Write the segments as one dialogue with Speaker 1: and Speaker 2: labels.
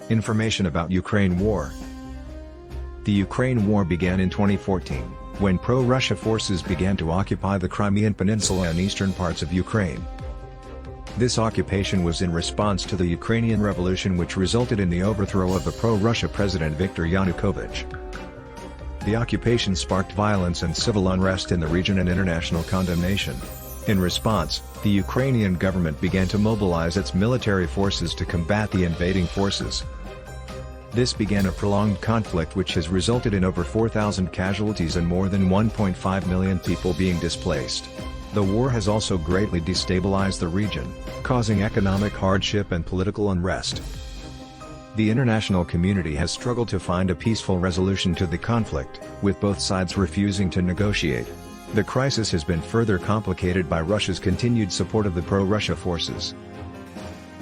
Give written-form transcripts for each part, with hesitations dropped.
Speaker 1: Information about Ukraine War. The Ukraine War began in 2014, when pro-Russia forces began to occupy the Crimean Peninsula and eastern parts of Ukraine. This occupation was in response to the Ukrainian Revolution, which resulted in the overthrow of the pro-Russia President Viktor Yanukovych. The occupation sparked violence and civil unrest in the region and international condemnation. In response, the Ukrainian government began to mobilize its military forces to combat the invading forces. This began a prolonged conflict which has resulted in over 4,000 casualties and more than 1.5 million people being displaced. The war has also greatly destabilized the region, causing economic hardship and political unrest. The international community has struggled to find a peaceful resolution to the conflict, with both sides refusing to negotiate. The crisis has been further complicated by Russia's continued support of the pro-Russia forces.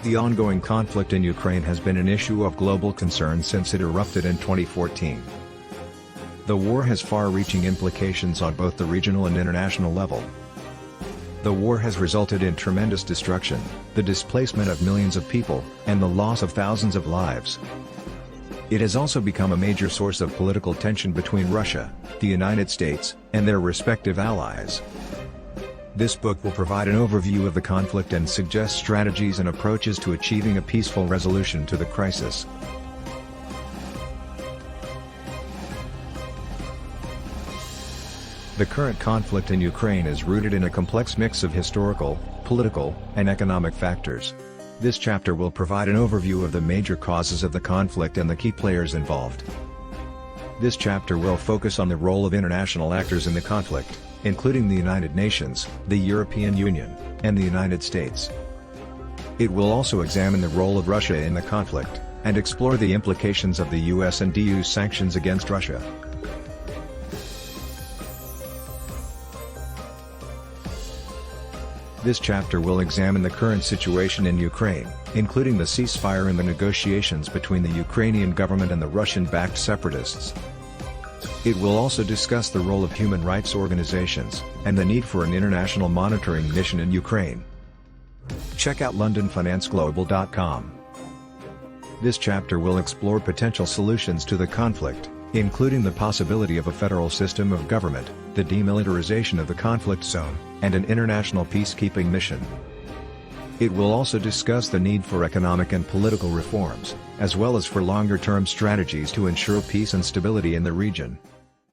Speaker 1: The ongoing conflict in Ukraine has been an issue of global concern since it erupted in 2014. The war has far-reaching implications on both the regional and international level. The war has resulted in tremendous destruction, the displacement of millions of people, and the loss of thousands of lives. It has also become a major source of political tension between Russia, the United States, and their respective allies. This book will provide an overview of the conflict and suggest strategies and approaches to achieving a peaceful resolution to the crisis. The current conflict in Ukraine is rooted in a complex mix of historical, political, and economic factors. This chapter will provide an overview of the major causes of the conflict and the key players involved. This chapter will focus on the role of international actors in the conflict, including the United Nations, the European Union, and the United States. It will also examine the role of Russia in the conflict, and explore the implications of the US and EU sanctions against Russia. This chapter will examine the current situation in Ukraine, including the ceasefire and the negotiations between the Ukrainian government and the Russian-backed separatists. It will also discuss the role of human rights organizations, and the need for an international monitoring mission in Ukraine. Check out LondonFinanceGlobal.com. This chapter will explore potential solutions to the conflict, including the possibility of a federal system of government, the demilitarization of the conflict zone, and an international peacekeeping mission. It will also discuss the need for economic and political reforms, as well as for longer-term strategies to ensure peace and stability in the region.